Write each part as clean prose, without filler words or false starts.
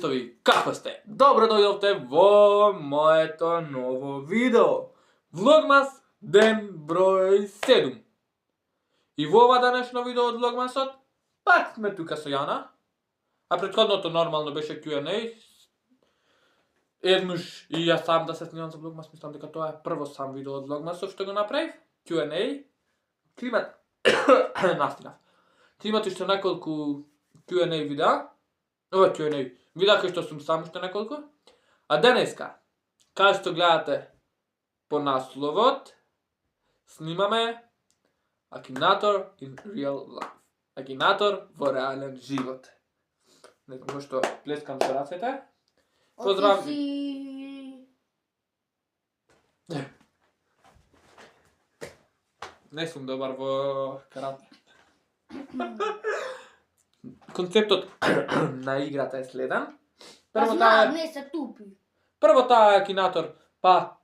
Lobbystovi, kako ste? Dobro dojdovte vo moето ново видео. Vlogmas ден број 7. И во ова данешно видео од Vlogmasот, пак сме тука со Јана. А претходното нормално беше Q&A. Еднуш и јас сам да се снимам за Vlogmas, мислам дека тоа е прво сам видео од Vlogmasот што го направив. Q&A. Климат настинав. Имате уште неколку Q&A видеа. Ова Q&A видеа кои што сум сам уште неколку. А денеска, кај што гледате по насловот, снимаме Акинатор in real life. Акинатор во реален живот. Не знам што плескам со рацете. Поздрав. Не сум добар во карате. Концептот на играта е следен. Не се тупи. Прво таа е Акинатор, па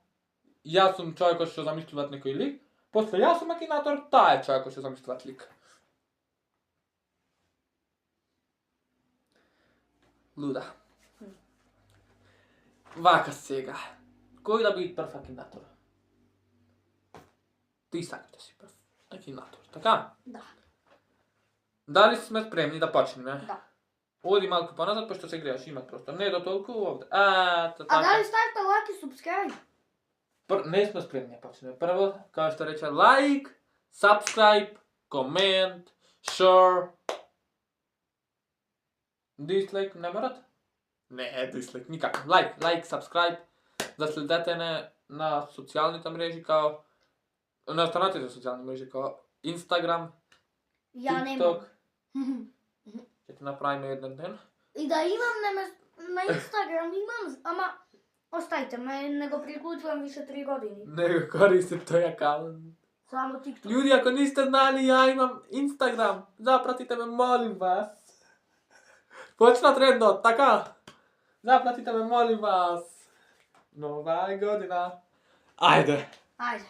јас сум човекот што замислуваат некој лик, после јас сум Акинатор, таа е човекот што замислуваат лик. Луда. Вака сега. Кој да биде прв Акинатор? Ти сакаш да си прв Акинатор, така? Да. Дали сме спремни да почнеме? Да. Оди малку поназад, пошто се грееш, има простор. Не до толку овде. А дали ставите лайк и subscribe? Не сме спремни да почнеме. Прво, како што рече, лайк, subscribe, комент, share. Дислайк не морат? Не, дислайк никако. Лайк, subscribe. Да следете на социјалните мрежи као на останатите социјални мрежи као Instagram, TikTok. Ќе ти направиме еден ден. И да имам на Instagram имам, ама оставите ме, не го приклучувам више 3 години. Не го користим тој акаунт. Само TikTok. Луѓе, ако не сте знали, ја имам Instagram. Запратите ме, молим вас. Почна трендот, така? Запратите ме, молим вас. Нова е година. Ајде. Ајде.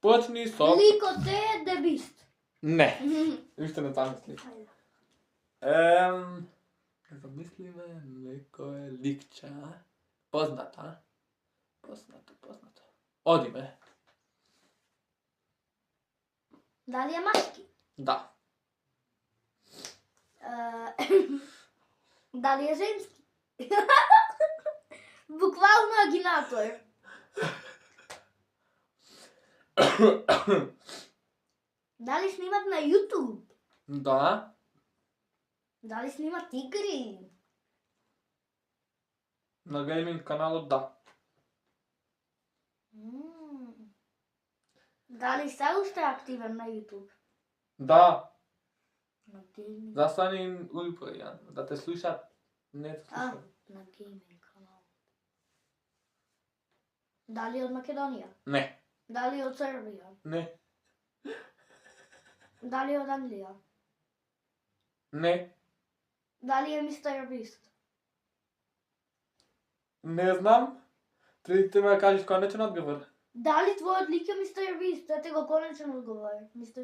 Почни со... Ликот е дебист. Не. Уште не замисли. Ајде. Замислиме некое ликче. Позната. Познато. Одиме. Дали е машки? Да. Дали е женски? Буквално Акинатор. Дали снимат на YouTube? Да. Дали снимат игри? На гейминг каналот да. Дали се уште активен на YouTube? Да. На гейминг. Застани улпа, да те слушат. Не те слушат. На гейминг канал. Дали од Македонија? Не. Дали од Србија? Не. Дали од Англија? Не. Дали е Мистер Бист? Не знам. Ти ме кажеш конечен одговор. Дали твојот лик е Мистер Бист? Ете го конечен одговор.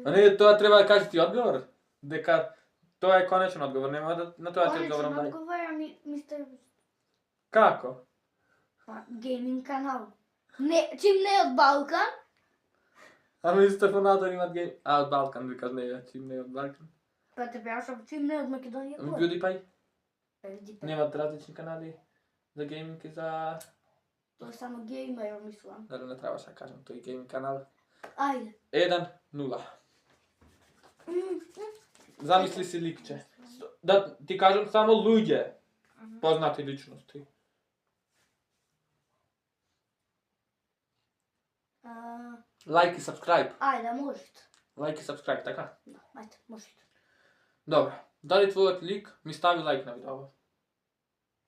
А не, тоа треба да кажеш ти одговор. Дека тоа е конечен одговор, нема да на тоа ти одговорам Конечен дај. одговор е Мистер Бист. Како? Гейминг канал. Не, чим не е од Балкан? Ами Стефанадор имат гейм... А, од Балкан, викаш не, чим не е од Балкан. Па те прашам, чим не е од Македонија? PewDiePie PewDiePie. немат различни канали за гейминг и за... Тоа е само геймер, мислам. Дали не требаше да кажам, тој гейминг канал. Ајде. 1-0. Замисли си ликче. Да ти кажам само луѓе, познати личности. Лайк и subscribe. Ајде, можете. Лайк и subscribe, така? Да, ајде, можете. Добро. Дали твојот лик ми стави лайк на видео?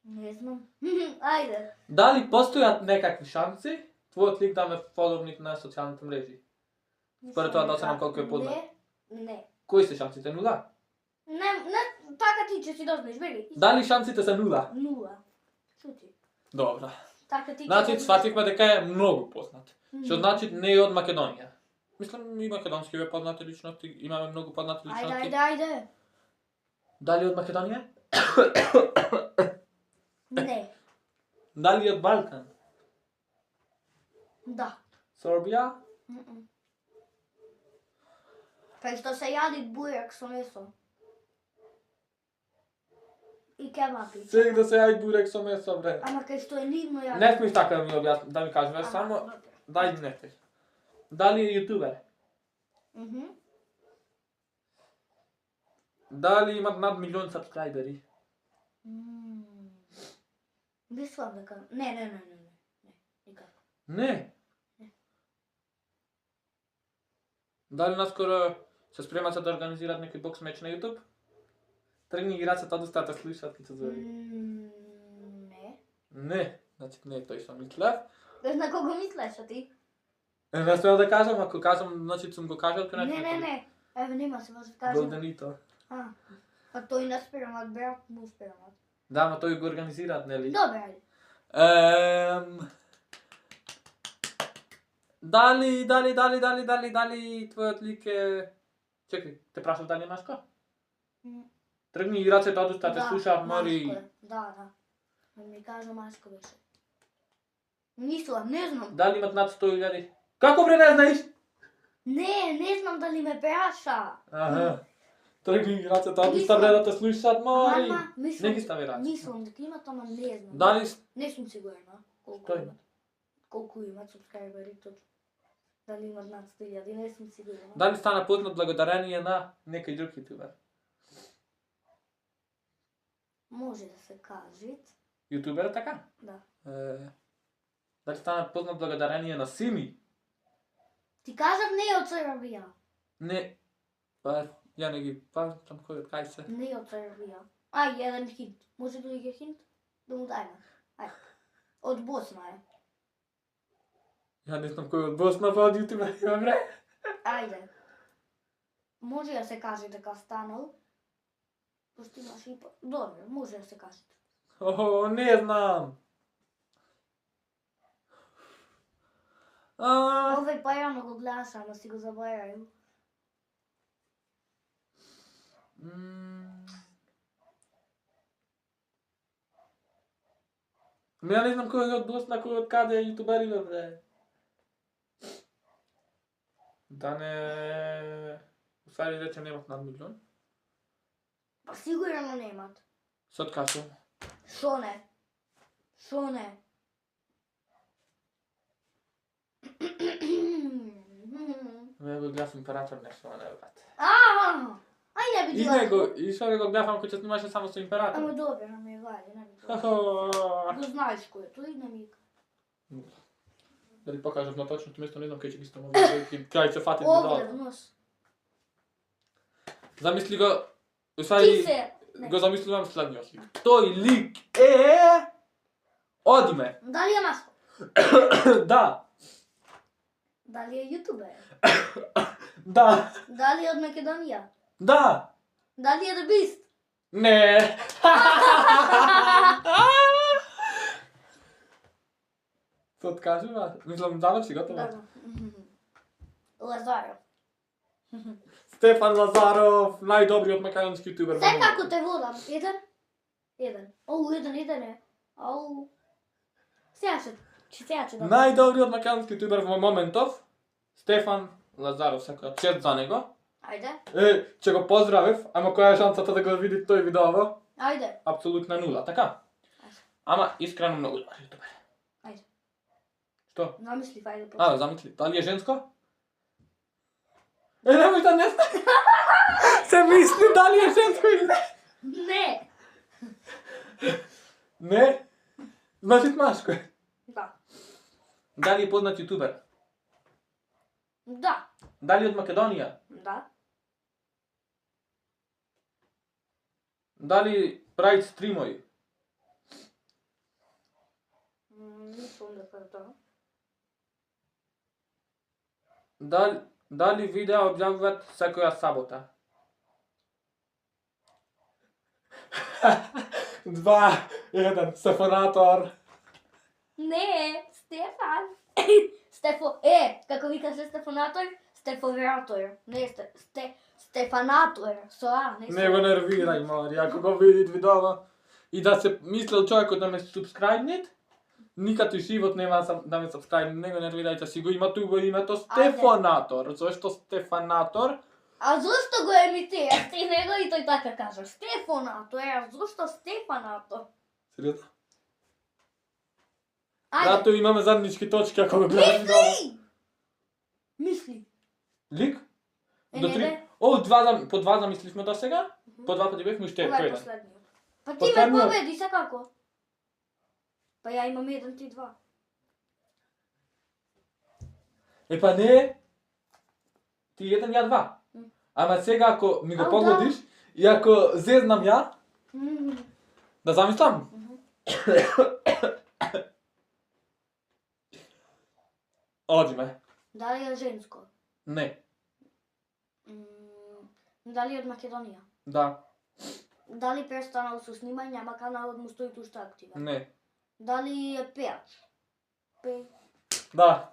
Не знам. Ајде. Дали постојат некакви шанси твојот лик да ме фоловник на социјалните мрежи? Според тоа да оценам колку е познат. Не. Кои се шансите? Нула? Не, така ти ќе си дознеш, бели. Дали шансите се нула? Нула. Чути. Добро. Така ти ќе Значи, дознеш. свативме дека е многу познат. Што значи не е од Македонија. Мислам и македонски е познати личности, имаме многу познати личности. Ајде. Дали од Македонија? Ne. Da li od Balkan? Da. Serbia? Mm-mm. Kaj što se jadi burek s mesom. I kebabi. Sve da se javi burek sa mesom, bre. Ama kaj što je nivno jadi. Ne smiješ tako da mi objasni, da mi kažeš, već Aha, samo dobro. daj mi nekaj. Da li je youtuber? Mhm. Da li ima nad milijon subscriberi? Mislim da kažem. Ne. Nikako. Ne. Da li naskoro se spremate da organizirate neki boks meč na YouTube? Trgni igrače to dostate slušati, co zove. Ne. Ne, znači ne, to sam mislil. Veš na koga misliš, a ti? Ne smem da kažem, ako kažem, znači sem go kažel, ker Ne. Evo nima se može kažem. Goldenito. A. Pa to i ne spiram, brat mu spiram. Damo to go organizirati, ne li? Dobre, ajde. Da li tvoje odlike... Čekaj, te prašam, da li je maško? Trgni igrače to dostate slušati, mori... Maško je. Da. Da mi kaže maško više. Mislim, ne znam. Da li imat nad 100.000? Kako bre ne znaš? Ne znam da li me praša. Aha. Trgni igrače to dostate da te slušati, mori... Mama, Neki stavi raci. mislim da ima to, ne znam. Da li... Ne sam sigurna koliko Što ima. ima? Koliko ima subscriberi točno. Da li ima nad 100.000, ne sam sigurna. Da li stane poznat благодарение на neki drug youtuber? Može da se kaže. Youtuber така? Da. Da li stane poznat благодарение на Simi? Ti kažem ne od Srbija. Ne. Pa ja ne gi pamtim koji kaj se. Ne od Srbija. Aj, jedan hint. Može drugi hint? Da mu dajme. Ajde. Od Bosna je. Ja ne znam koji od Bosna pa od youtubera ima bre. Ajde. Može da se kaže da ga stanul. Pošto imaš i... Dobro, može da se kaže. Ne znam. Ovaj pa javno go glasam, da si go zaboravim. Ja ne znam koji je od Bosna, koji od kada je youtuber ima bre. Da ne... U stvari reče nemat nad milion. Pa sigurno nemat. Sad kažem. Šone. Ne go gledam imperator nešto, ne brate. Aj ne bi I bila. nego, i što nego gledam ko će snimaš samo sa imperator. Ама dobro, nam je valje, ne bi bila. Го знаеш кој е, тој не ми. Да ти покажем на точното место, не знам кај ќе ги ставам. Крај ќе фати Овде, да. в нос. Замисли го, Ти усвари, се. Не. го замисливам следниот лик. Тој лик е... Оди ме. Дали е маско? Да. Дали е јутубер? Да. Дали е од Македонија? Да. Дали е The Beast? Не. Што ти кажи, ба? Мислам, давно си готова. Да. Лазаров. Стефан Лазаров, најдобриот македонски јутубер. Се како те водам? Еден. Оу, еден е. Оу. Сега ќе да. Најдобриот македонски јутубер во моментов, Стефан Лазаров, секоја чест за него. Ајде. Ќе го поздравив, ама која е шансата да го види тој видео? Ајде. Апсолутна нула, така? Ама искрено многу добар јутубер. Ајде. Што? Замисли, ајде. Замисли, дали е женско? Немој да не знам. Се мисли дали е женско или не. Не. Не? Значи машко е. Да. Дали е познат јутубер? Да. Дали од Македонија? Да. Дали прави стримови? Мислам дека е тоа. Дали видео објавуваат секоја сабота? 2, 1, Стефанатор. Не, Стефан. Како викаше Стефанатор? Стефовератор. Не, Стефанатор. Со А, не со Не го нервирај, Мари, ако го видит видео, i da se mislil čovjeku da me subscribe-nit, nikad u život nema sam da me subscribe, nego ne vidite si go ima tu, ima to Stefanator, zašto Stefanator? A zašto го емитираš? Ти него и тој така кажа. Стефанато, зашто Стефанато? Сериозно? Ајде. Zato imamo zajedničke točke ako ga gledaš Мисли! Мисли. Лик? До Не, три. не. О, по два замисли сме до сега? По два пъти бехме ще Ова е тој. последниот. Па ти ме Последниот. победи, са како? Па ја имам 1, ти 2. Па не. Ти еден, ја два. Ама сега ако ми го Ау, погодиш и ако зезнам ја, Мгм. да замислам. Оди ме. Дали е женско? Не. Дали е од Македонија? Да. Дали престанал со снимање, ама каналот му стои уште активен? Не. Дали е пеач? Да.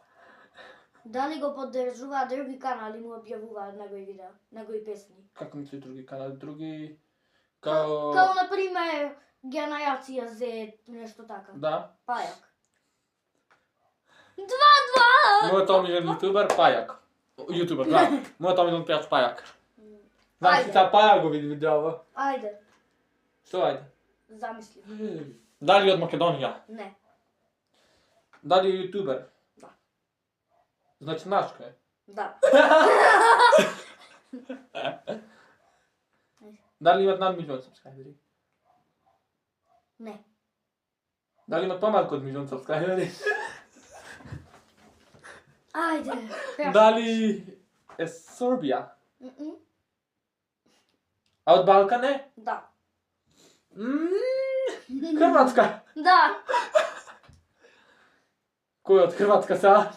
Дали го поддржуваат други канали му објавуваат негови видеа, негови песни? Како мисли други канали? Други... Као Као... на пример Генерација Z, нешто така. Да. Пајак. 2-2! Мојот омилен ютубер Пајак. Ютубер, да. Мојот омилен пејач Пајак. Знаеш ли Ајде. сега Пајак го види видео? Ајде, Што ајде? замисли. Дали од Македонија? Не. Дали е ютубер? Да. Значи нашко е. Да. Дали имат над милион сабскрайбери? Не. Дали имат помалку од милион сабскрайбери? Ајде. Дали е Србија? Мм. А од Балкан е? Да. Хрватска. Да. Кој е од Хрватска сега?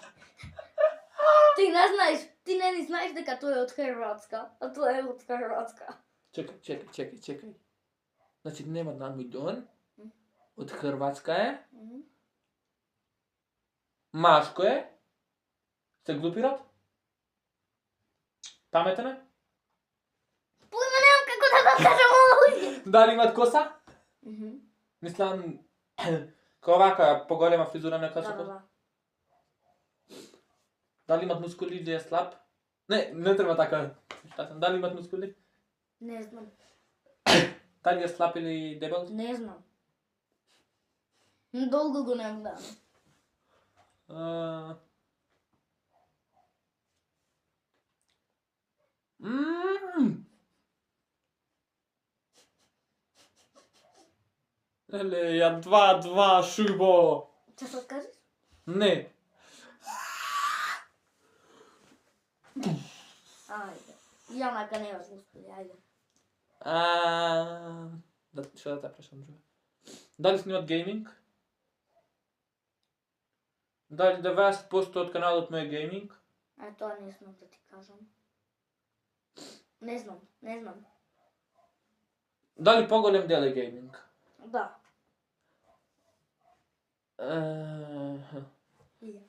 Ти не знаеш, ти не ни знаеш дека тој е од Хрватска, а тој е од Хрватска. Чекај. Значи нема над милион. Од Хрватска е. Машко е. Се глупират? Паметен е? Појма немам како да го кажам овој. Дали имат коса? Мислам, кој вака поголема фризура на коса? Да. Дали имат мускули или е слаб? Не треба така. Дали имат мускули? Не знам. Дали е слаб или дебел? Не знам. Долго го не гледам. Еле, ја 2-2 шубо. Ќе се откажеш? Не. Ајде. Ја мака немаш мускули, ајде. Што да те прашам друго? Дали снимат гейминг? Дали 90% од каналот му е гейминг? Тоа не знам да ти кажам. Не знам. Дали поголем дел е гейминг? Да.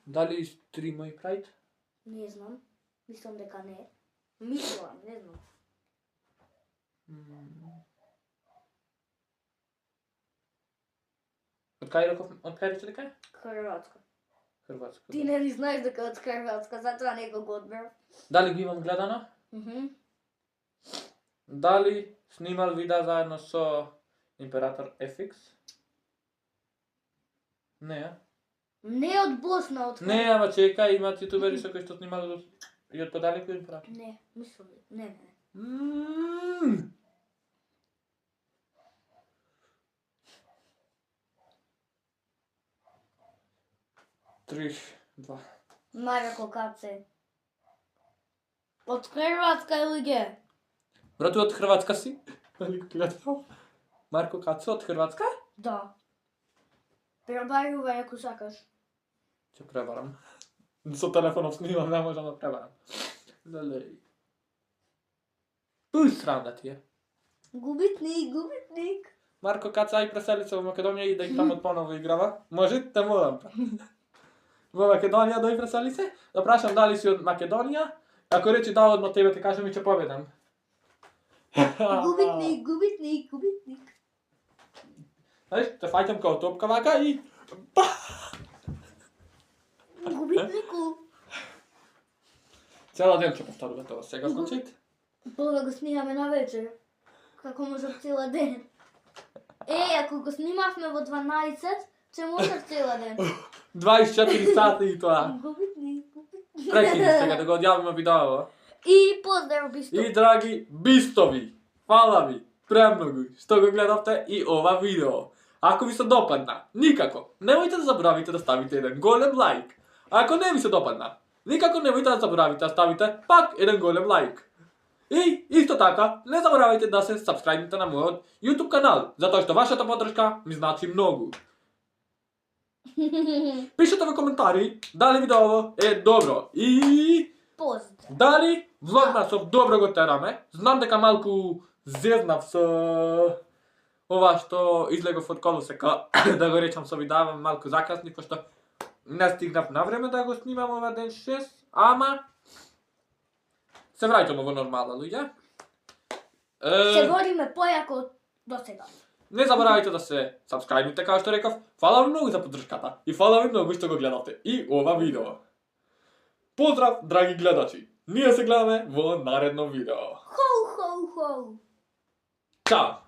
Дали стрима и правит? Не знам. Мислам дека не. Мислам, не знам. Од кај рече дека е? Хрватска. Хрватска. Ти не ни знаеш дека од Хрватска, затоа не го одбрав. Дали го имам гледано? Дали снимал видеа заедно со Император FX? Не, а? Не од Босна, од Не, ама чекај, имат јутубери со кои што снималу и од подалеку Император. Не, мислам, не. Три, два. Марко Каце. Од Хрватска или ге? Брато, од Хрватска си? Марко Кацо од Хрватска? Да. Пребарувај ако сакаш. Ќе пребарам. Со телефонов снимам, не можам да пребарам. Лелеј. Срам да ти е. Губитник. Марко Каца и пресели се во Македонија и да и таму поново играва. Може, те морам. Во Македонија дој пресели се, да прашам дали си од Македонија, ако рече да одно тебе те кажам и ќе победам. Губитник. Weź, te fajtem koło topka waga i... Gubitniku. Цяла ден ще повторя това. Сега случит. Първо го снимаме на вечер. Како може цяла ден. Ако го снимахме во 12, че може цяла ден. 24 сата и това. Губитник. Прекини сега да го отяваме видео. И поздрав бисто. И драги бистови, фала ви премногу што го гледавте и ова видео. Ако ви се допадна, никако, немојте да забравите да ставите еден голем лайк. Ако не ви се допадна, никако немојте да забравите да ставите пак еден голем лайк. И исто така, не забравяйте да се сабскрайбите на мојот YouTube канал, затоа што вашата поддршка ми значи многу. Пишете во коментари дали видеово е добро и Поздрав. дали влогмасов добро го тераме. Знам дека малку зезнав со ова што излегов од колосека, да го речам со видео, малку закасни, пошто не стигнав на време да го снимам ова ден 6, ама се враќаме во нормала, луѓе. Се бориме појако до сега. Не заборавајте да се сабскрајбите, како што реков. Фала ви многу за поддршката и фала ви многу што го гледавте и ова видео. Поздрав, драги гледачи! Ние се гледаме во наредно видео. Хоу, хоу, хоу. Чао!